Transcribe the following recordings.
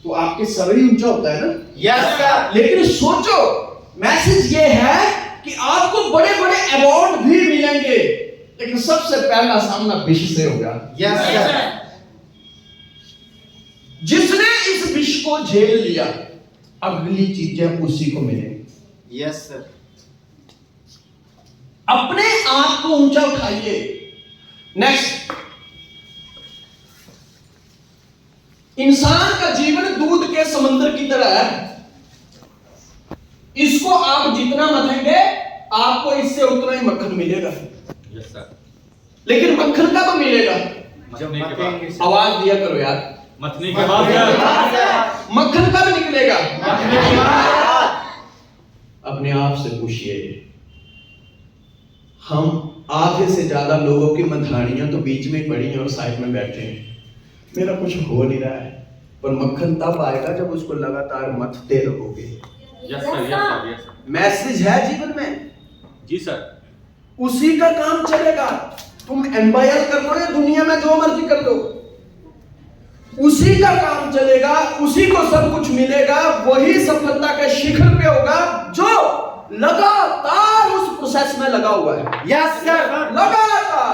तो आपके सर ही ऊंचा होता है ना। Yes sir. लेकिन सोचो, मैसेज ये है कि आपको बड़े बड़े अवार्ड भी मिलेंगे, लेकिन सबसे पहला सामना विष से होगा। Yes sir. जिसने इस विष को झेल लिया, अगली चीजें उसी को मिलेंगी। Yes sir. अपने आप को ऊंचा उठाइए। नेक्स्ट, इंसान का जीवन दूध के समंदर की तरह है। इसको आप जितना मथेंगे, आपको इससे उतना ही मक्खन मिलेगा। Yes sir. लेकिन मक्खन का तो मिलेगा जब मथेंगे। आवाज दिया करो यार, मथने के बाद मक्खन कब निकलेगा? मथने के बाद। अपने आप से पूछिए। हम आधे से ज्यादा लोगों की मधानियां तो बीच में पड़ी हैं और साइड में बैठे हैं, मेरा कुछ हो नहीं रहा है, पर मक्खन तब आएगा जब उसको लगातार मथते रहोगे। Yes sir. Yes sir. Yes sir. Message है जीवन में, जी सर। उसी का काम चलेगा। तुम एम्बायल कर लो या दुनिया में जो मर्जी कर लो, उसी का काम चलेगा, उसी को सब कुछ मिलेगा। वही सफलता के शिखर पे होगा जो लगातार उस प्रोसेस में लगा हुआ है। Yes sir. लगातार,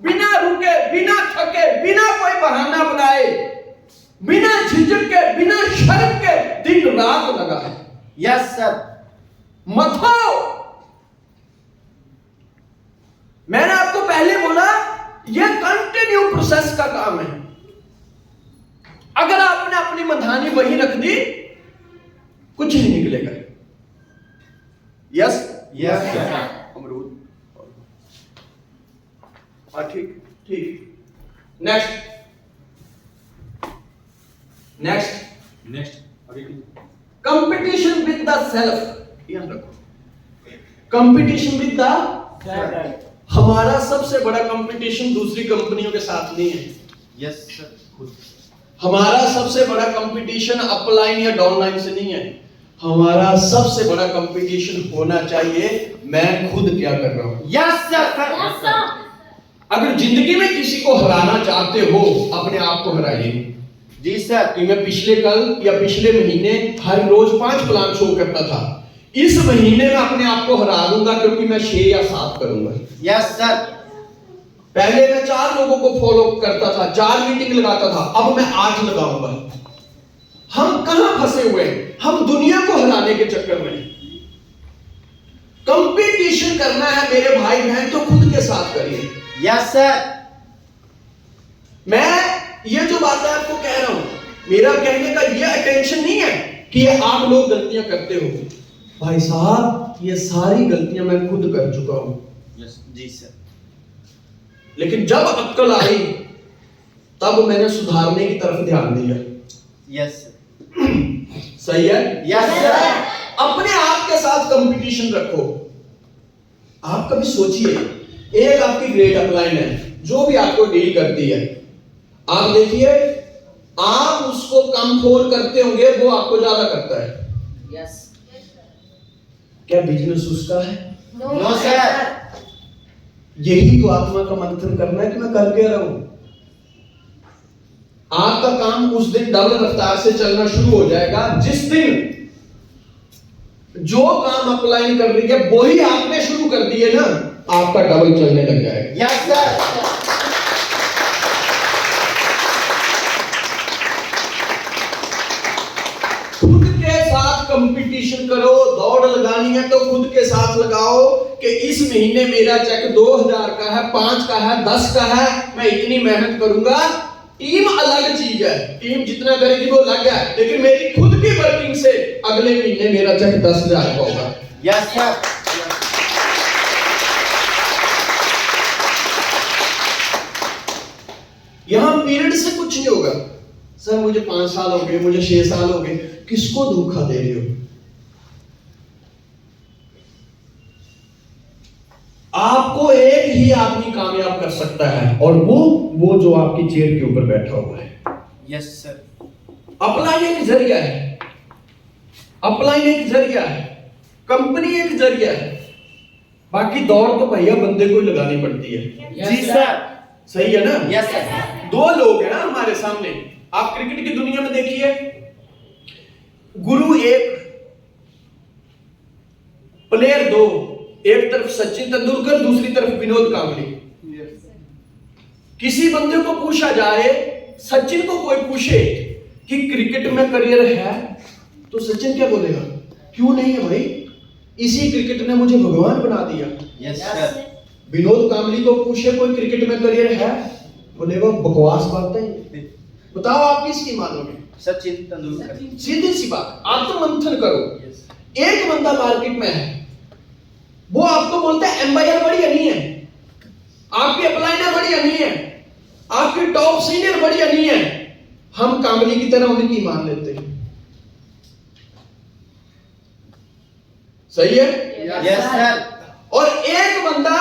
बिना रुके, बिना थके, बिना कोई बहाना बनाए, बिना झिझक के, बिना शर्म के दिन रात लगा है। Yes sir. मथो, मैंने आपको पहले बोला, यह कंटिन्यू प्रोसेस का काम है। अगर आपने अपनी मधानी वही रख दी, कुछ नहीं निकलेगा। Yes yes sir. अमरूद, ठीक ठीक। Next competition with the self. ध्यान रखो, कंपटीशन विद द, हमारा सबसे बड़ा कंपटीशन दूसरी कंपनियों के साथ नहीं है। Yes sir. खुद। हमारा सबसे बड़ा कंपटीशन अपलाइन या डाउनलाइन से नहीं है। हमारा सबसे बड़ा कंपटीशन होना चाहिए, मैं खुद क्या कर रहा हूं। Yes sir. अगर जिंदगी में किसी को हराना चाहते हो, अपने आप को हराइए। जी सर। कि मैं पिछले कल या पिछले महीने हर रोज 5 प्लान शो करता था, इस महीने में अपने आप को हरा दूंगा, क्योंकि मैं 6 या 7 करूंगा। Yes sir. पहले मैं 4 लोगों को फॉलो करता था, 4 मीटिंग लगाता था, अब मैं 8 लगाऊंगा। हम कहां फंसे हुए हैं? हम दुनिया को हराने के चक्कर में। कंपटीशन करना है मेरे भाई बहन, तो खुद के साथ करिए। Yes sir. मैं ये जो बातें आपको कह रहा हूं, मेरा कहने का ये अटेंशन नहीं है कि ये आप लोग गलतियां करते हो। भाई साहब, ये सारी गलतियां मैं खुद कर चुका हूं। यस जी सर। लेकिन जब अक्ल आई, तब मैंने सुधारने की तरफ ध्यान दिया। Yes sir. सही है? Yes sir. अपने आप के साथ कंपटीशन रखो। आप कभी सोचिए, एक आपकी ग्रेट अपलाइन है जो भी आपको डील करती है, आप देखिए, आप उसको कम फोन करते होंगे, वो आपको ज्यादा करता है। यस। क्या बिजनेस उसका है? No sir. यही तो आत्मा का मंथन करना है कि मैं कर क्या रहा हूं। आपका काम उस दिन डबल रफ्तार से चलना शुरू हो जाएगा जिस दिन जो काम अपलाइन कर रही है वही आपने शुरू कर दिए ना, आपका डबल चलने लग जाएगा। Yes sir. खुद के साथ कंपटीशन करो। दौड़ लगानी है तो खुद के साथ लगाओ कि इस महीने मेरा चेक 2000 का है, 5 का है, 10 का है, मैं इतनी मेहनत करूंगा। टीम अलग चीज है, टीम जितना करेगी वो अलग है, लेकिन मेरी खुद की वर्किंग से अगले महीने मेरा चेक 10,000 का होगा। Yes sir. यहां पीरियड से कुछ नहीं होगा। सर मुझे 5 साल हो गए, मुझे 6 साल हो गए, किसको धोखा दे रहे हो? आपको एक ही आदमी कामयाब कर सकता है, और वो जो आपकी चेयर के ऊपर बैठा हुआ है। Yes sir. अपलाइन एक जरिया है, अपलाइन एक जरिया है, कंपनी एक जरिया है, बाकी दौड़ तो भैया बंदे को ही लगानी पड़ती है। जी सर। सही है ना? Yes sir. 2 लोग हैं ना हमारे सामने। आप क्रिकेट की दुनिया में देखिए, गुरु एक, प्लेयर दो, एक तरफ सचिन तेंदुलकर, दूसरी तरफ विनोद कांबली। किसी बंदे को पूछा जाए, सचिन को कोई पूछे कि क्रिकेट में करियर है, तो सचिन क्या बोलेगा? क्यों नहीं है भाई, इसी क्रिकेट ने मुझे भगवान बना दिया। Yes sir. विनोद कांबली को पूछे कोई क्रिकेट में करियर है, बोलेगा बकवास बात है। बताओ आप किसकी मानोगे? सचिन तेंदुलकर। सीधी सी बात, आप तो मंथन करो। एक बंदा मार्केट में है, वो आपको बोलता है एम्पायर बढ़िया नहीं है, आपकी अपलाइनर बढ़िया नहीं है, आपकी टॉप सीनियर बढ़िया नहीं है, हम कांबली की तरह उनकी मान लेते हैं। सही है? Yes sir. और एक बंदा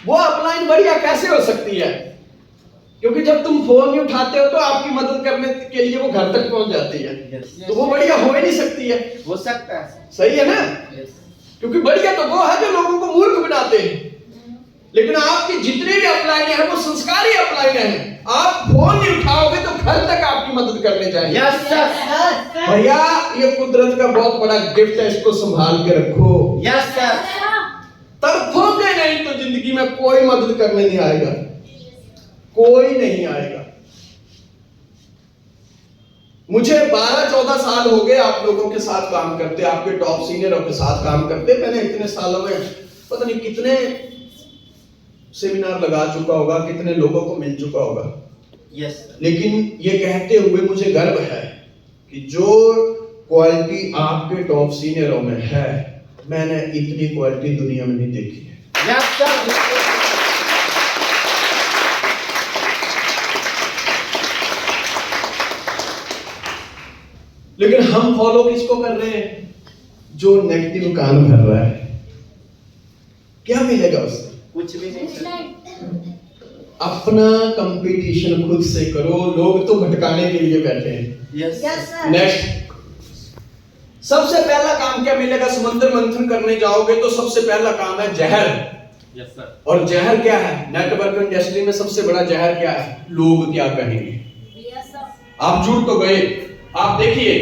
वो अपलाइन बढ़िया कैसे हो सकती है? क्योंकि जब तुम फोन नहीं उठाते हो तो आपकी मदद करने के लिए वो घर तक पहुंच जाती है, तो वो बढ़िया हो ही नहीं सकती है। हो सकता है। सही है ना? यस। क्योंकि बढ़िया तो वो है जो लोगों को मूर्ख बनाते हैं, लेकिन आपकी जितनी भी अपलाइन है वो संस्कारी अपलाइन है। आप फोन नहीं उठाओगे तो घर तक आपकी मदद करने जाएंगे। Yes sir. भैया ये कुदरत का बहुत बड़ा गिफ्ट है, इसको संभाल के रखो। Yes sir. तड़फोगे नहीं तो जिंदगी में कोई मदद करने नहीं आएगा, कोई नहीं आएगा। मुझे 12-14 साल हो गए आप लोगों के साथ काम करते, आपके टॉप सीनियरों के साथ काम करते। मैंने इतने सालों में पता नहीं कितने सेमिनार लगा चुका होगा, कितने लोगों को मिल चुका होगा। यस। लेकिन ये कहते हुए मुझे गर्व है कि जो क्वालिटी आपके टॉप सीनियरों में है, मैंने इतनी क्वालिटी दुनिया में नहीं देखी है। Yes sir. लेकिन हम फॉलो किसको कर रहे हैं? जो नेगेटिव कान भर रहा है। क्या मिलेगा उससे? कुछ भी नहीं सर। अपना कंपटीशन खुद से करो, लोग तो भटकाने के लिए बैठे हैं। Yes sir. नेक्स्ट, सबसे पहला काम क्या मिलेगा? समुद्र मंथन करने जाओगे तो सबसे पहला काम है जहर। Yes sir. और जहर क्या है? नेटवर्क इंडस्ट्री में सबसे बड़ा जहर क्या है? लोग क्या कहेंगे। आप जुड़ तो गए। आप देखिए,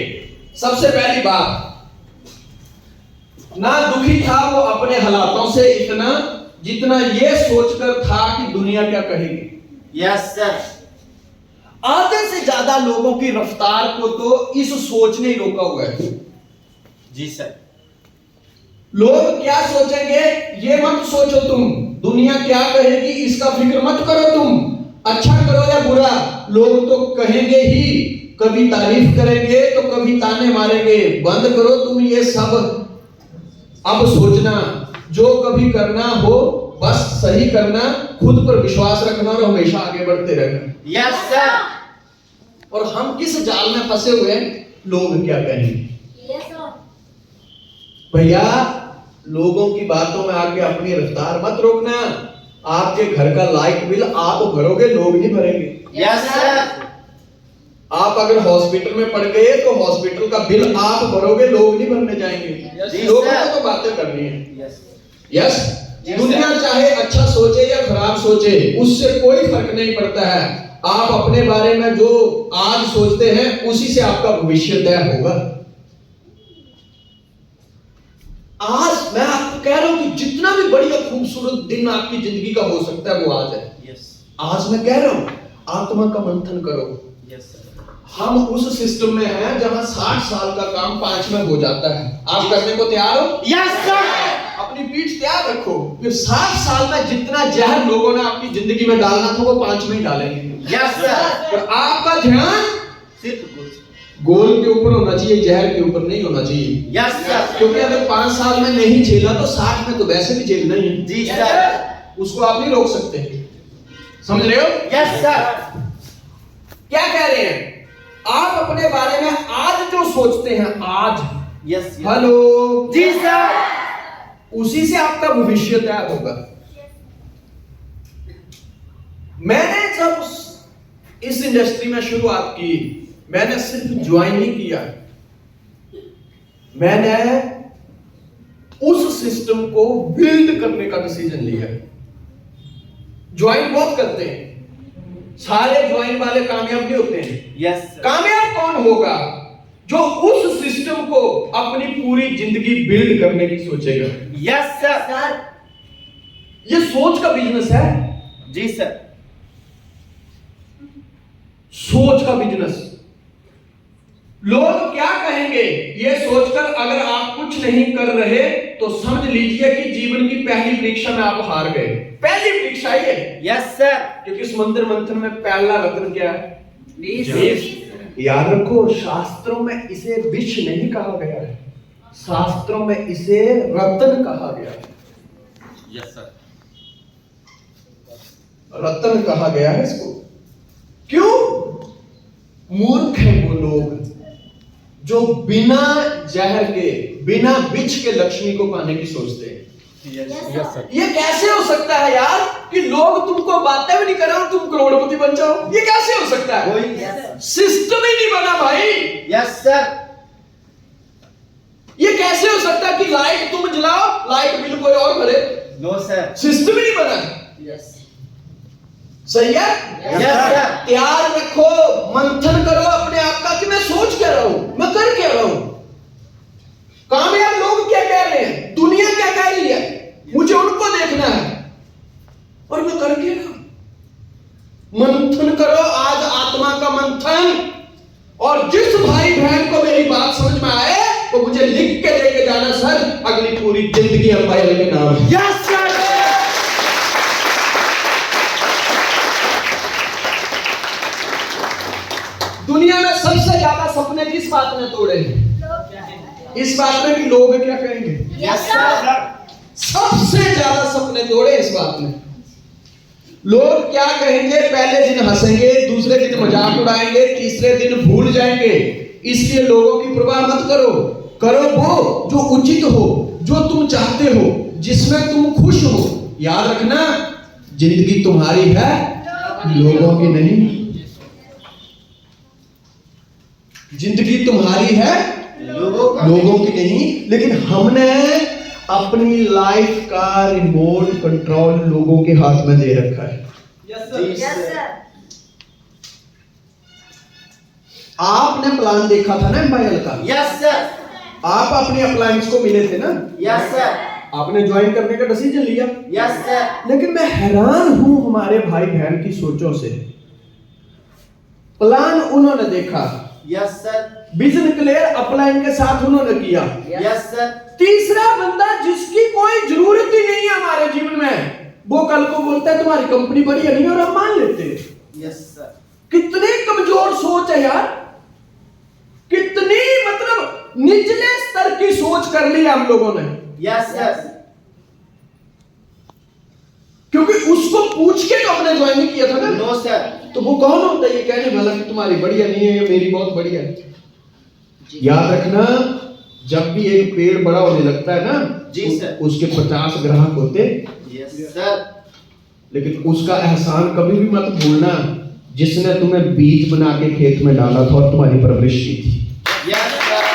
सबसे पहली बात, ना दुखी था वो अपने हालातों से इतना जितना ये सोचकर था कि दुनिया क्या कहेगी। Yes sir. आधे से ज्यादा लोगों की रफ्तार को तो इस सोच ने ही रोका हुआ है। जी सर। लोग क्या सोचेंगे ये मत सोचो तुम, दुनिया क्या कहेगी इसका फिक्र मत करो तुम। अच्छा करो या बुरा, लोग तो कहेंगे ही, कभी तारीफ करेंगे तो कभी ताने मारेंगे। बंद करो तुम ये सब अब सोचना, जो कभी करना हो बस सही करना, खुद पर विश्वास रखना और हमेशा आगे बढ़ते रहना। Yes sir. और हम किस जाल में फंसे हुए हैं? लोग क्या कहेंगे। भैया लोगों की बातों में आके अपनी रफ्तार मत रोकना। आपके घर का लाइट बिल आप भरोगे, लोग नहीं भरेंगे। Yes sir. आप अगर हॉस्पिटल में पड़ गए तो हॉस्पिटल का बिल आप भरोगे, लोग नहीं भरने जाएंगे। लोगों को तो बातें करनी है। यस। दुनिया चाहे अच्छा सोचे या खराब सोचे, उससे कोई फर्क नहीं पड़ता है। आप अपने बारे में जो आज सोचते हैं उसी से आपका भविष्य तय होगा। आज मैं आपको कह रहा हूं कि जितना भी बढ़िया खूबसूरत दिन आपकी जिंदगी का हो सकता है वो आज है। यस। आज मैं कह रहा हूं आत्मा का मंथन करो। Yes sir. हम उस सिस्टम में हैं जहां 60 साल का काम 5 में हो जाता है। आप करने को तैयार हो? Yes sir. अपनी पीठ तैयार रखो। फिर 60 साल में जितना जहर लोगों ने आपकी जिंदगी में डालना था वो 5 में ही डालेंगे। Yes sir. और आपका ध्यान सिर्फ गोल के ऊपर होना चाहिए, जहर के ऊपर नहीं होना चाहिए। Yes sir. क्योंकि अगर 5 साल में नहीं झेला तो 60 में तो वैसे भी झेलना ही है। जी सर। उसको आप नहीं रोक सकते। समझ रहे हो? Yes sir. क्या कह रहे हैं? आप अपने बारे में आज जो सोचते हैं आज, यस। हेलो जी सर। उसी से आपका भविष्य तय होगा। मैंने जब इस इंडस्ट्री में शुरुआत की, मैंने सिर्फ ज्वाइन नहीं किया, मैंने उस सिस्टम को बिल्ड करने का डिसीजन लिया। ज्वाइन बहुत करते हैं, सारे ज्वाइन वाले कामयाब नहीं होते हैं। यस। कामयाब कौन होगा? जो उस सिस्टम को अपनी पूरी जिंदगी बिल्ड करने की सोचेगा। Yes sir. सर ये सोच का बिजनेस है, जी सर। सोच का बिजनेस। लोग क्या कहेंगे ये सोचकर अगर आप कुछ नहीं कर रहे तो समझ लीजिए कि जीवन की पहली परीक्षा में आप हार गए। पहली परीक्षा ये, यस सर। क्योंकि समुद्र मंथन में पहला रत्न क्या है? विष। विष। याद रखो, शास्त्रों में इसे विष नहीं कहा गया है, शास्त्रों में इसे रत्न कहा गया है। Yes sir. रत्न कहा गया है इसको। क्यों? मूर्ख है वो लोग जो बिना जहर के, बिना विष के लक्ष्मी को पाने की सोचते हैं। Yes sir. ये कैसे हो सकता है यार कि लोग तुमको बातें भी नहीं करें और तुम करोड़पति बन जाओ? ये कैसे हो सकता है? कोई सिस्टम ही नहीं बना भाई। Yes sir. ये कैसे हो सकता है कि लाइट तुम जलाओ, लाइट बिल कोई और भरे? No sir. सिस्टम ही नहीं बना। यस सही है? Yes sir. तैयार रखो, मंथन करो अपने आप का कि मैं सोच क्या रहा हूं, मैं कर क्या रहा हूं। कामयाब लोग क्या कह रहे हैं, दुनिया क्या कह रही है, मुझे उनको देखना है और मैं कर क्या रहा हूं। मंथन करो आज, आत्मा का मंथन। और जिस भाई बहन को मेरी बात समझ में आए वो मुझे लिख के देके जाना, सर अगली पूरी जिंदगी अंपायर के नाम है। Yes sir. दुनिया में सबसे ज्यादा सपने किस बात ने तोड़े हैं? इस बात में कि लोग क्या कहेंगे। Yes sir. सबसे ज्यादा सपने तोड़े इस बात में। लोग क्या कहेंगे, पहले दिन हंसेंगे, दूसरे दिन मजाक उड़ाएंगे, तीसरे दिन भूल जाएंगे। इसलिए लोगों की परवाह मत करो, करो वो जो उचित हो, जो तुम चाहते हो, जिसमें तुम खुश हो। याद रखना, जिंदगी तुम्हारी है, लोगों की नहीं। जिंदगी तुम्हारी है, लोगों की नहीं। लेकिन हमने अपनी लाइफ का रिमोट कंट्रोल लोगों के हाथ में दे रखा है। Yes sir. आपने प्लान देखा था ना एम्पायर का? Yes sir. आप अपने अप्लायंस को मिले थे ना? Yes sir. आपने ज्वाइन करने का डिसीजन लिया। Yes sir. लेकिन मैं हैरान हूं हमारे भाई बहन की सोचों से। प्लान उन्होंने देखा, yes sir. Vision clear upline के साथ उन्होंने किया। Yes sir. तीसरा बंदा जिसकी कोई जरूरत ही नहीं है हमारे जीवन में, वो कल को बोलता है तुम्हारी कंपनी बढ़िया नहीं, और हम मान लेते हैं। Yes sir. कितनी कमजोर सोच है यार, कितनी मतलब निचले स्तर की सोच कर ली हम लोगों ने। Yes sir. क्योंकि उसको पूछ के तो हमने ज्वाइन किया था ना। No sir. तो वो कौन होता है ये कहने वाला कि तुम्हारी बढ़िया नहीं है, ये मेरी बहुत बढ़िया है? याद रखना, जब भी एक पेड़ बड़ा होने लगता है ना, जी सर, उसके 50 ग्राहक होते। Yes sir. लेकिन उसका एहसान कभी भी मत भूलना जिसने तुम्हें बीज बना के खेत में डाला था और तुम्हारी परवरिश की थी। Yes sir.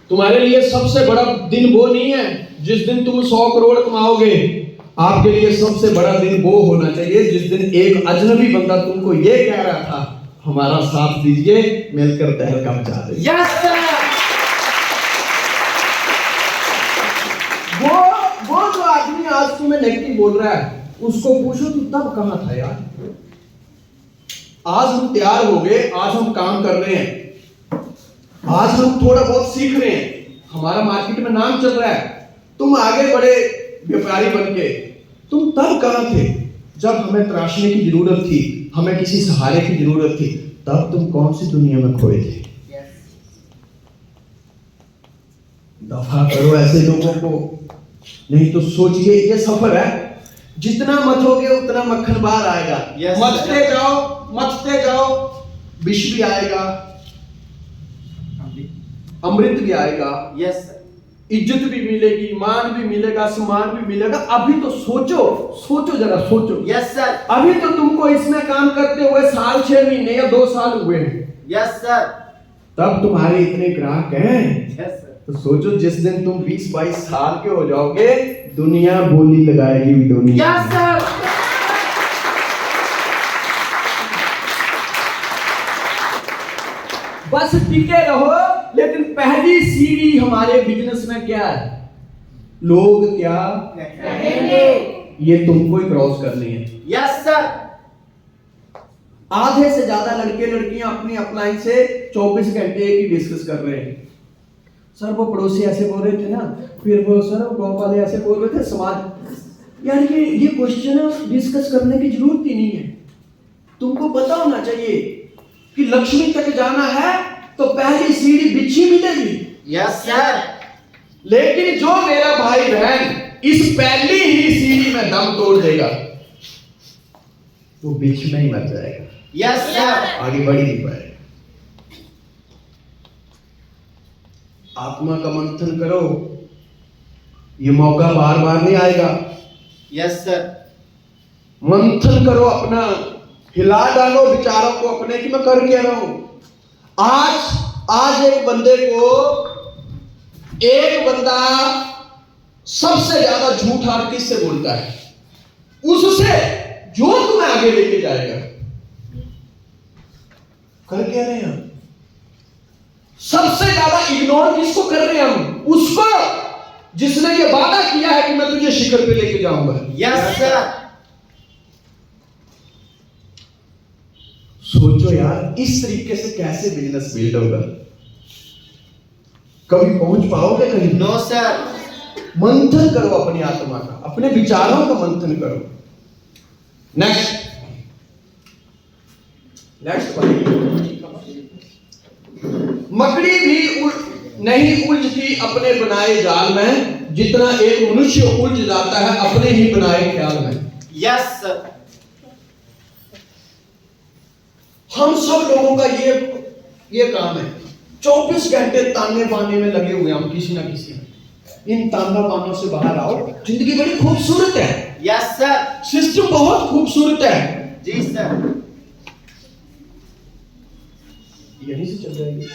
तुम्हारे लिए सबसे बड़ा दिन वो नहीं है जिस दिन तुम 100 करोड़ कमाओगे। आपके लिए सबसे बड़ा दिन वो होना चाहिए जिस दिन एक अजनबी बंदा तुमको ये कह रहा था हमारा साथ दीजिए, मिलकर तहलका मचा दे। Yes sir. वो जो आदमी आज तुम्हें नेगेटिव बोल रहा है उसको पूछो तू तब कहां था यार। आज हम तैयार हो गए, आज हम काम कर रहे हैं, आज हम थोड़ा बहुत सीख रहे हैं, हमारा मार्केट में नाम चल रहा है, तुम आगे बड़े व्यापारी बन के। तुम तब कहां थे जब हमें तराशने की जरूरत थी, हमें किसी सहारे की जरूरत थी? तब तुम कौन सी दुनिया में खोए थे? दफा करो ऐसे लोगों को, नहीं तो सोचिए ये सफर है, जितना मथोगे उतना मक्खन बाहर आएगा। Yes, मथते जाओ, विष भी आएगा, अमृत भी आएगा, यस सर। इज्जत भी मिलेगी, मान भी मिलेगा, सम्मान भी मिलेगा। अभी तो सोचो जरा सोचो। Yes sir. अभी तो तुमको इसमें काम करते हुए साल 6 महीने या 2 साल हुए हैं, यस सर। तब तुम्हारे इतने ग्राहक हैं। Yes sir. तो सोचो जिस दिन तुम 20-22 साल के हो जाओगे, दुनिया बोली लगाएगी विडोनी। Yes sir. बस टिके रहो, लेकिन पहली सीढ़ी हमारे बिजनेस में क्या है? लोग क्या कहेंगे। ये तुमको ही क्रॉस करनी है। Yes sir. आधे से ज्यादा लड़के लड़कियां अपनी अपलाइन से 24 घंटे एक ही डिस्कस कर रहे हैं। सर वो पड़ोसी ऐसे बोल रहे थे ना, फिर वो सर गांव वाले ऐसे बोल रहे थे, समाज। यार ये क्वेश्चन डिस्कस करने की जरूरत ही नहीं है। तुमको पता होना चाहिए कि लक्ष्मी तक जाना है तो पहली सीढ़ी बिछी मिलेगी। Yes sir. लेकिन जो मेरा भाई बहन इस पहली ही सीढ़ी में दम तोड़ देगा, वो बीच में ही मर जाएगा। Yes sir. आगे बढ़ ही नहीं पाएगा। आत्मा का मंथन करो, ये मौका बार बार नहीं आएगा। Yes sir. मंथन करो, अपना हिला डालो विचारों को अपने कि मैं कर क्या रहा हूं। आज एक बंदा सबसे ज्यादा झूठ हर किससे बोलता है? उससे जो तुम्हें आगे लेके जाएगा। कर क्या रहे हैं हम? सबसे ज्यादा इग्नोर किसको कर रहे हैं हम? उसको जिसने ये वादा किया है कि मैं तुझे शिखर पे लेके जाऊंगा। Yes sir. सोचो यार, इस तरीके से कैसे बिजनेस बिल्ड होगा? कभी पहुंच पाओगे? कहीं नो सर। मंथन करो अपनी आत्मा का, अपने विचारों का मंथन करो। नेक्स्ट मकड़ी भी नहीं उलझती अपने बनाए जाल में, जितना एक मनुष्य उलझ जाता है अपने ही बनाए ख्याल में। Yes sir. हम सब लोगों का ये काम है। 24 घंटे ताने बाने में लगे हुए हम किसी ना किसी में। इन ताना बानों से बाहर आओ। जिंदगी बड़ी खूबसूरत है। Yes sir. सिस्टम बहुत खूबसूरत है। जी सर। यहीं से चल जाएगी।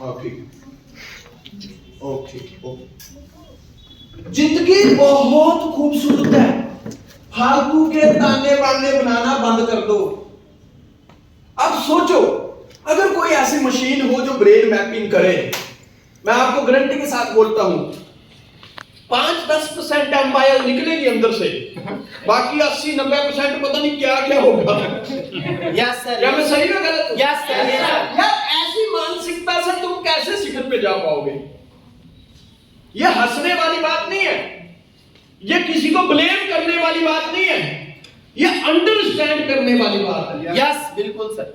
ओके। जिंदगी बहुत खूबसूरत है। फालतू के ताने बाने बनाना बंद कर दो। अब सोचो, अगर कोई ऐसी मशीन हो जो ब्रेन मैपिंग करे, मैं आपको गारंटी के साथ बोलता हूं 5-10% एम्पायर निकलेगी अंदर से, बाकी 80-90% पता नहीं क्या क्या होगा। Yes sir. क्या मैं सही में गलत? Yes sir. यार ऐसी मानसिकता से तुम कैसे शिखर पे जा पाओगे? ये हंसने वाली बात नहीं है, ये किसी को ब्लेम करने वाली बात नहीं है, ये अंडरस्टैंड करने वाली बात है। यस बिल्कुल सर।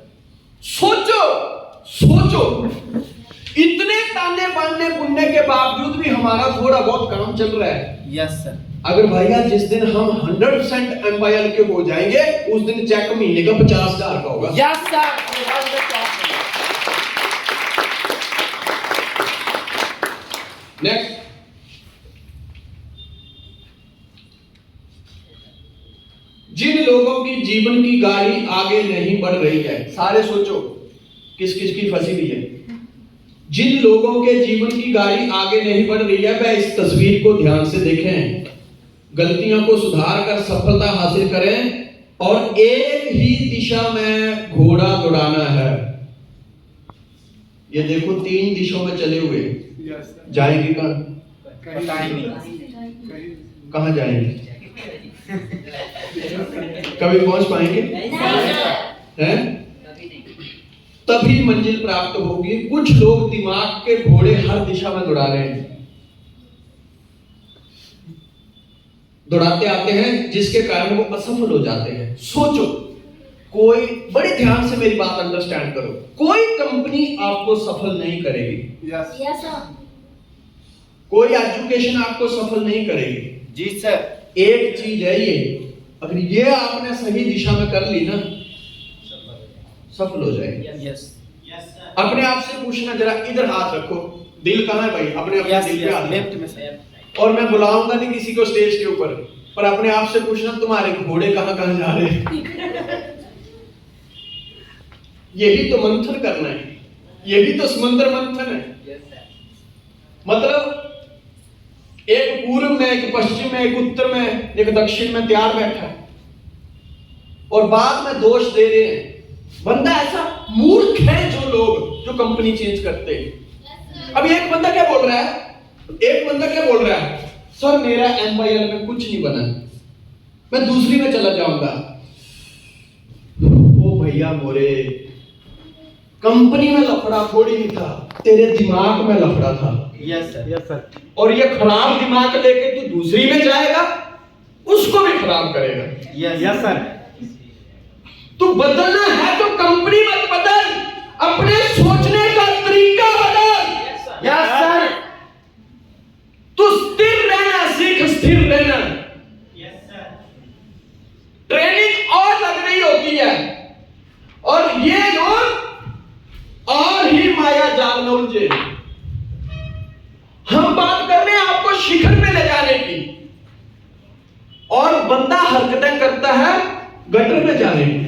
सोचो इतने ताने बाने बुनने के बावजूद भी हमारा थोड़ा बहुत काम चल रहा है। Yes sir. अगर भैया जिस दिन हम 100% एम्पायर के हो जाएंगे, उस दिन चेक महीने का 50,000 का होगा। Yes sir. नेक्स्ट, जिन लोगों की जीवन की गाड़ी आगे नहीं बढ़ रही है, सारे सोचो किस किस की फंसी हुई है। जिन लोगों के जीवन की गाड़ी आगे नहीं बढ़ रही है, वह इस तस्वीर को ध्यान से देखें, गलतियों को सुधार कर सफलता हासिल करें और एक ही दिशा में घोड़ा दौड़ाना है। ये देखो 3 दिशाओं में चले हुए, जाएंगे कहां? कहां जाएंगे? कभी पहुंच पाएंगे? हैं? तभी मंजिल प्राप्त होगी। कुछ लोग दिमाग के घोड़े हर दिशा में दौड़ा रहे हैं, दौड़ाते आते हैं, जिसके कारण वो असफल हो जाते हैं। सोचो, कोई बड़े ध्यान से मेरी बात अंडरस्टैंड करो, कोई कंपनी आपको सफल नहीं करेगी। Yes sir. कोई एजुकेशन आपको सफल नहीं करेगी। जी सर। एक चीज है ये, अगर ये आपने सही दिशा में कर ली ना, सफल हो जाएगी। यस। अपने आप से पूछना, जरा इधर हाथ रखो, दिल कहां है भाई? अपने दिल पे हाथ लेफ्ट में सर। और मैं बुलाऊंगा नहीं किसी को स्टेज के ऊपर, पर अपने आप से पूछना तुम्हारे घोड़े कहां कहां जा रहे हैं। यही तो मंथन करना है, यही तो समंदर मंथन है। मतलब एक पूर्व में, एक पश्चिम में, एक उत्तर में, एक दक्षिण में तैयार बैठा है और बाद में दोष दे रहे हैं बंदा ऐसा मूर्ख है जो लोग जो कंपनी चेंज करते हैं। अब एक बंदा क्या बोल रहा है, सर मेरा MYL में कुछ नहीं बना, मैं दूसरी में चला जाऊंगा। ओ भैया मोरे, कंपनी में लफड़ा थोड़ी नहीं था, तेरे दिमाग में लफड़ा था। Yes sir. और ये खराब दिमाग लेके तू दूसरी में जाएगा, उसको भी खराब करेगा। Yes sir. तू बदलना है तो कंपनी मत बदल, अपने सोचने का तरीका बदल। Yes sir. तू स्थिर रहना सीख, स्थिर रहना। ट्रेनिंग और लग रही होती है और ये लोग और ही माया जाल में उलझे। हम बात कर रहे हैं आपको शिखर पे ले जाने की, और बंदा हरकतें करता है गटर में जाने की।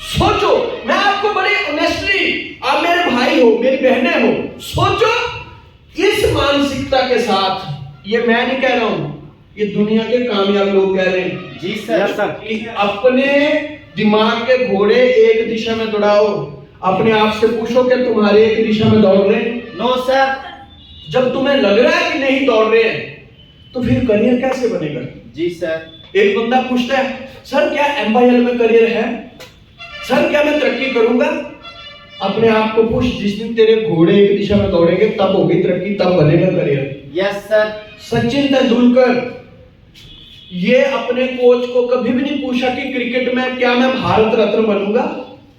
सोचो, मैं आपको बड़े ऑनेस्टली, आप मेरे भाई हो, मेरी बहनें हो, सोचो इस मानसिकता के साथ, ये मैं नहीं कह रहा हूं, ये दुनिया के कामयाब लोग कह रहे हैं। जी सर। कि अपने दिमाग के घोड़े एक दिशा में दौड़ाओ। अपने आप से पूछो कि तुम्हारे एक दिशा में दौड़ रहे हैं? No sir. जब तुम्हें लग रहा है कि नहीं दौड़ रहे हैं, तो फिर करियर कैसे बनेगा? जी सर। एक बंदा पूछता है, सर क्या MYL में करियर है? सर क्या मैं तरक्की करूंगा? अपने आप को पूछ, जिस दिन तेरे घोड़े एक दिशा में दौड़ेंगे तब होगी तरक्की, तब बनेगा career. Yes sir. Sachin Tendulkar, ये अपने कोच को कभी भी नहीं पूछा कि क्रिकेट में क्या मैं भारत रत्न बनूंगा।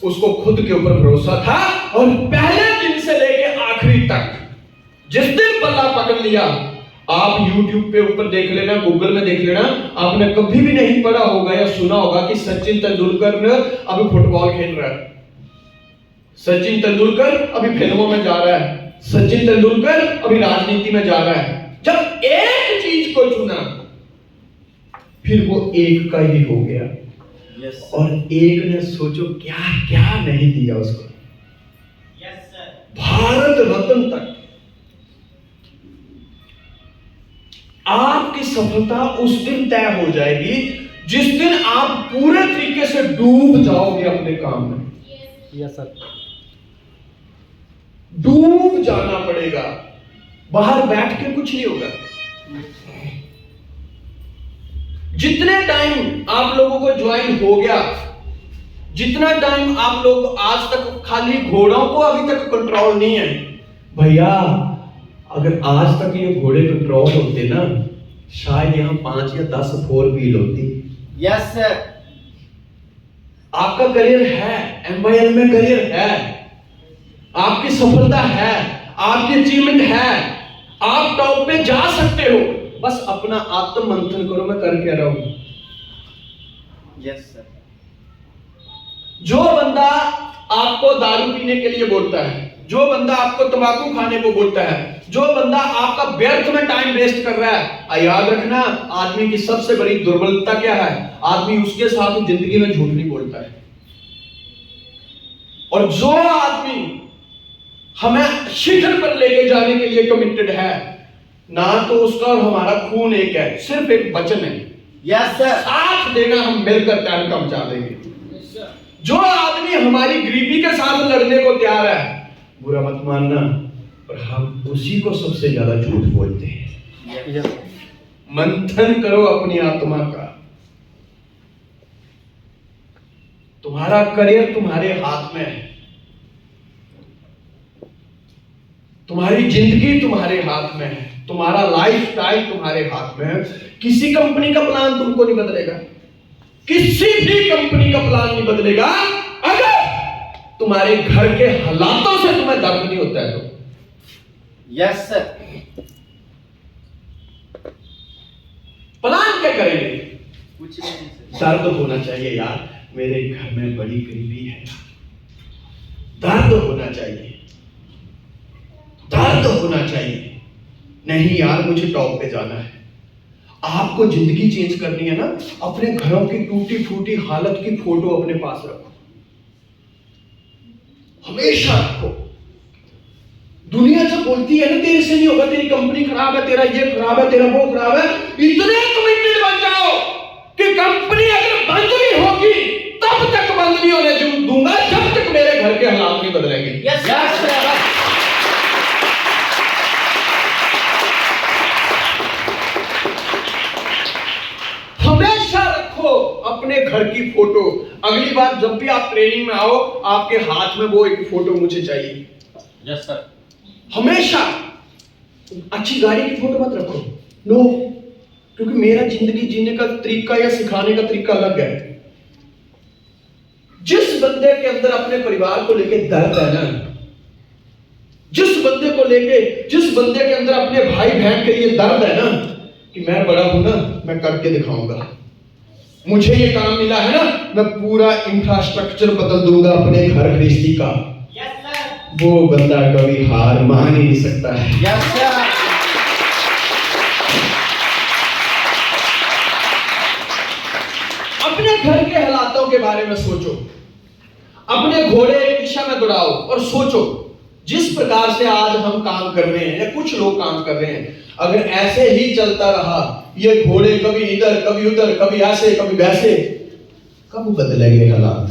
उसको खुद के ऊपर भरोसा था, और पहले दिन से लेके आखिरी तक, जिस दिन बल्ला पकड़ लिया, आप YouTube पे ऊपर देख लेना, गूगल में देख लेना, आपने कभी भी नहीं पढ़ा होगा या सुना होगा कि सचिन तेंदुलकर ने अभी फुटबॉल खेल रहा है, सचिन तेंदुलकर अभी फिल्मों में जा रहा है, सचिन तेंदुलकर अभी राजनीति में जा रहा है। जब एक चीज को चुना, फिर वो एक का ही हो गया। यस। और एक ने सोचो क्या क्या नहीं दिया उसको। Yes sir. भारत रत्न तक। आपकी सफलता उस दिन तय हो जाएगी जिस दिन आप पूरे तरीके से डूब जाओगे अपने काम में। Yes sir. डूब जाना पड़ेगा, बाहर बैठ के कुछ नहीं होगा। जितने टाइम आप लोगों को ज्वाइन हो गया, जितना टाइम आप लोग आज तक खाली घोड़ों को अभी तक कंट्रोल नहीं है, भैया अगर आज तक ये घोड़े कंट्रोल होते ना, शायद यहाँ 5 या 10 4 व्हील होती। Yes sir. आपका करियर है, MYL में करियर है, आपकी सफलता है, आपकी अचीवमेंट है, आप टॉप पे जा सकते हो। बस अपना आत्म मंथन करो, मैं कर क्या रहा हूं। Yes sir. जो बंदा आपको दारू पीने के लिए बोलता है, जो बंदा आपको तंबाकू खाने को बोलता है, जो बंदा आपका व्यर्थ में टाइम वेस्ट कर रहा है, याद रखना आदमी की सबसे बड़ी दुर्बलता क्या है? आदमी उसके साथ जिंदगी में झूठ नहीं बोलता है। और जो आदमी हमें शिखर पर लेके जाने के लिए कमिटेड है, ना तो उसका और हमारा खून एक है, सिर्फ एक वचन है। Yes sir. साथ देना, हम मिलकर टाइम कम पहुंचा देंगे। जो आदमी हमारी गरीबी के साथ लड़ने को तैयार है, बुरा मत मानना, पर हम उसी को सबसे ज्यादा झूठ बोलते हैं। मंथन करो अपनी आत्मा का। तुम्हारा करियर तुम्हारे हाथ में है, तुम्हारी जिंदगी तुम्हारे हाथ में है, तुम्हारा लाइफस्टाइल तुम्हारे हाथ में है। किसी कंपनी का प्लान तुमको नहीं बदलेगा, किसी भी कंपनी का प्लान नहीं बदलेगा अगर तुम्हारे घर के हालातों से तुम्हें दर्द नहीं होता है तो। Yes sir. प्लान क्या करेंगे? कुछ नहीं सर। दर्द होना चाहिए यार, मेरे घर में बड़ी गरीबी है, दर्द होना चाहिए, दर्द होना चाहिए। नहीं यार मुझे टॉप पे जाना है। आपको जिंदगी चेंज करनी है ना, अपने घरों की टूटी फूटी हालत की फोटो अपने पास रखो, हमेशा रखो। दुनिया जब बोलती है ना तेरे से नहीं होगा, तेरी कंपनी खराब है, तेरा ये खराब है, तेरा वो खराब है, इतने कमिटेड बन जाओ कि कंपनी अगर बंद भी होगी तब तक बंद अपने घर की फोटो, अगली बार जब भी आप ट्रेनिंग में आओ आपके हाथ में वो एक फोटो मुझे चाहिए। Yes sir. हमेशा अच्छी गाड़ी की फोटो मत रखो, नो, क्योंकि मेरा जिंदगी जीने का तरीका या सिखाने का तरीका अलग है। जिस बंदे के अंदर अपने परिवार को लेके दर्द है ना, जिस बंदे के अंदर अपने भाई बहन के लिए दर्द है ना, कि मैं बड़ा हूं ना, मैं करके दिखाऊंगा, मुझे ये काम मिला है ना, मैं पूरा इंफ्रास्ट्रक्चर बदल दूंगा अपने घर गृहस्थी का, वो बंदा कभी हार मान ही नहीं सकता है। Yes sir. अपने घर के हालातों के बारे में सोचो, अपने घोड़े एक दिशा में दौड़ाओ और सोचो जिस प्रकार से आज हम काम कर रहे हैं या कुछ लोग काम कर रहे हैं, अगर ऐसे ही चलता रहा, ये घोड़े कभी इधर कभी उधर, कभी ऐसे कभी वैसे, कब बदलेंगे हालात?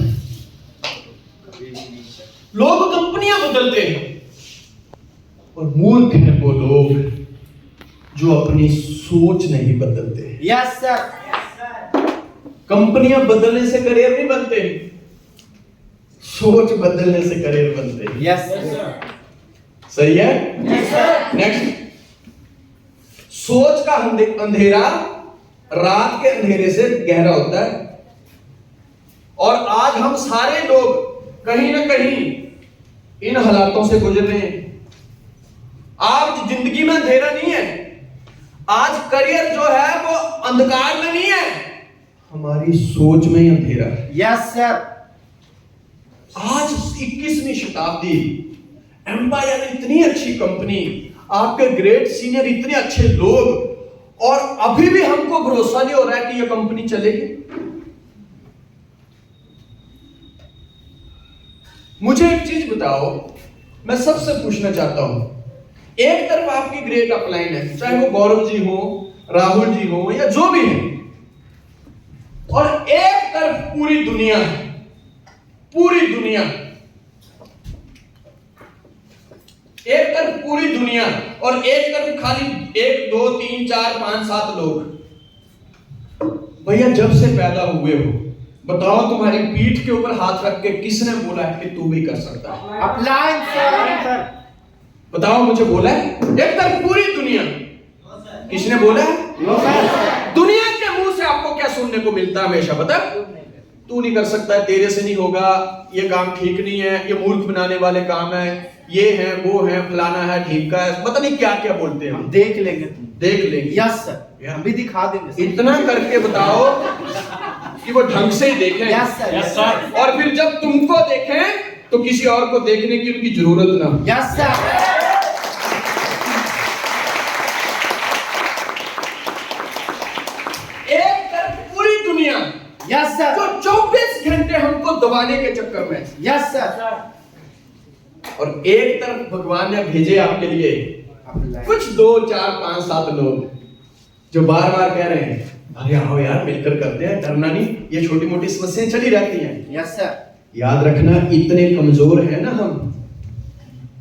लोग कंपनियां बदलते हैं और मूर्ख हैं वो लोग जो अपनी सोच नहीं बदलते। Yes sir. कंपनियां बदलने से करियर नहीं बनते, सोच बदलने से करियर बनते हैं। Yes sir. सही है? Yes, sir. नेक्स्ट, सोच का अंधेरा रात के अंधेरे से गहरा होता है, और आज हम सारे लोग कहीं ना कहीं इन हालातों से गुजर रहे हैं। आज जिंदगी में अंधेरा नहीं है, आज करियर जो है वो अंधकार में नहीं है, हमारी सोच में ही अंधेरा है। Yes sir. आज 21वीं शताब्दी, एम्पायर इतनी अच्छी कंपनी, आपके ग्रेट सीनियर इतने अच्छे लोग, और अभी भी हमको भरोसा नहीं हो रहा है कि यह कंपनी चलेगी। मुझे एक चीज बताओ, मैं सबसे पूछना चाहता हूं, एक तरफ आपकी ग्रेट अपलाइन है, चाहे वो गौरव जी हो, राहुल जी हो, या जो भी है, और एक तरफ पूरी दुनिया है, पूरी दुनिया, एक तरफ पूरी दुनिया और एक तरफ खाली 1 2 3 4 5 7 लोग। भैया जब से पैदा हुए हो, बताओ तुम्हारी पीठ के ऊपर हाथ रख के किसने बोला है कि तू भी कर सकता है? Upline sir. बताओ, मुझे बोला है? एक तरफ पूरी दुनिया, किसने बोला है? दुनिया के मुंह से आपको क्या सुनने को मिलता है हमेशा? बता, तू नहीं कर सकता है, तेरे से नहीं होगा, ये काम ठीक नहीं है, ये मूर्ख बनाने वाले काम है, ये है वो है, फलाना है, ढीका है, पता नहीं क्या क्या बोलते हैं। हम देख लेंगे, तुम देख लेंगे। यस सर, हम भी दिखा देंगे। इतना करके बताओ कि वो ढंग से ही देखें। Yes sir. Yes sir. और फिर जब तुमको देखें तो किसी और को देखने की उनकी जरूरत ना हो। Yes sir. एक तरफ पूरी दुनिया, यस सर। जो 24 घंटे हमको दबाने के चक्कर में, यस सर। और एक तरफ भगवान ने भेजे आपके लिए कुछ 2 4 5 7 लोग जो बार बार कह रहे हैं, अरे आओ यार मिलकर करते हैं, डरना नहीं, ये छोटी मोटी समस्याएं चली रहती हैं। Yes sir. याद रखना, इतने कमजोर हैं ना हम,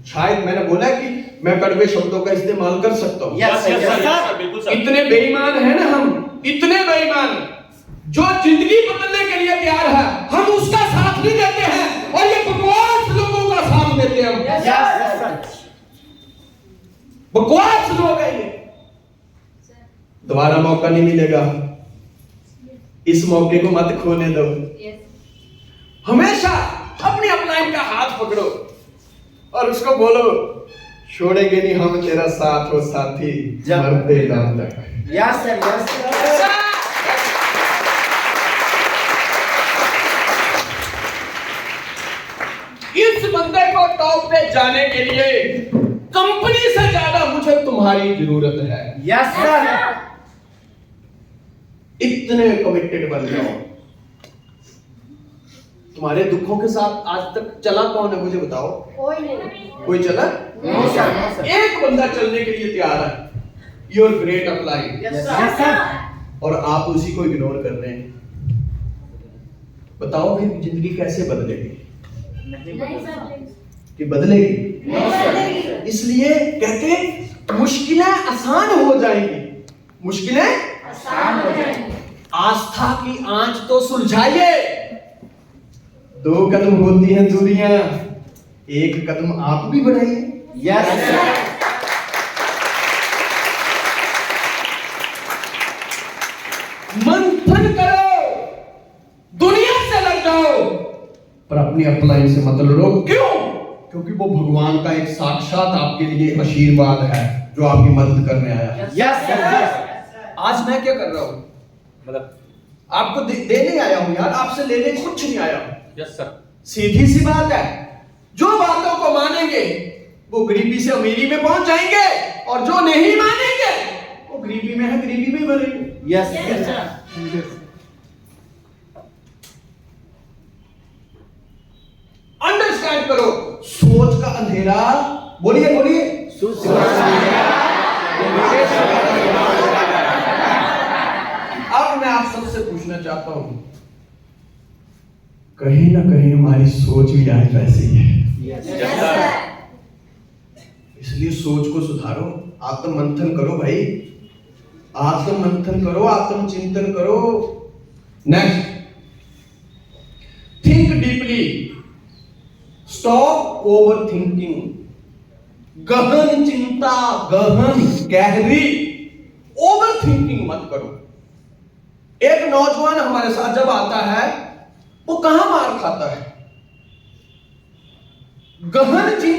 शायद मैंने बोला कि मैं कड़वे शब्दों का इस्तेमाल कर सकता हूं। यस सर, बिल्कुल सर। इतने बेईमान हैं ना हम, इतने बेईमान, जो जिंदगी बदलने के लिए तैयार है, हम उसका साथ नहीं देते हैं, और ये बकवास लोगों का साथ देते हैं हम। Yes sir. बकवास लोग हैं ये, दोबारा मौका नहीं मिलेगा, इस मौके को मत खोने दो। हमेशा अपनी अपलाइन का हाथ पकड़ो और उसको बोलो, छोड़ेंगे नहीं हम तेरा साथ हो साथी, मरते दम तक। Yes sir. Yes sir. इस बंदे को टॉप पे जाने के लिए कंपनी से ज्यादा मुझे तुम्हारी जरूरत है। Yes sir. इतने कमिटेड बन जाओ। तुम्हारे दुखों के साथ आज तक चला कौन है, मुझे बताओ? कोई नहीं। कोई चला? No sir, no sir. एक बंदा चलने के लिए तैयार है, your great upline, yes sir. और आप उसी को इग्नोर कर रहे हैं। बताओ फिर जिंदगी कैसे बदलेगी? कि बदलेगी? इसलिए कहते मुश्किलें आसान हो जाएंगी, मुश्किलें आसान हो जाएंगी। आस्था की आंच तो सुलझाइए। 2 कदम होती हैं दूरियां, 1 कदम आप भी बढ़ाइए। Yes sir. मंथन करो, दुनिया से लड़ जाओ, पर अपनी अपलाइन से मत लड़ो। क्यों? क्योंकि वो भगवान का एक साक्षात आपके लिए आशीर्वाद है जो आपकी मदद करने आया है। Yes sir. आज मैं क्या कर रहा हूं? मतलब आपको देने आया हूं यार, आपसे लेने कुछ नहीं आया हूं। Yes sir. सीधी सी बात है, जो बातों को मानेंगे वो गरीबी से अमीरी में पहुंच जाएंगे, और जो नहीं मानेंगे वो गरीबी में है, गरीबी में मरेंगे। Yes Yes, sir. अंडरस्टैंड करो, सोच का अंधेरा, बोलिए बोलिए, अब मैं आप सबसे पूछना चाहता हूं, कहीं ना कहीं हमारी सोच भी आज वैसी है। Yes yes sir. इसलिए सोच को सुधारो, आत्म मंथन करो भाई, आत्म मंथन करो, आत्म चिंतन करो। Next, think deeply, stop over thinking. गहन चिंता, गहन गहरी ओवर थिंकिंग मत करो। एक नौजवान हमारे साथ जब आता है, वो कहां मार खाता है? गहन चिंता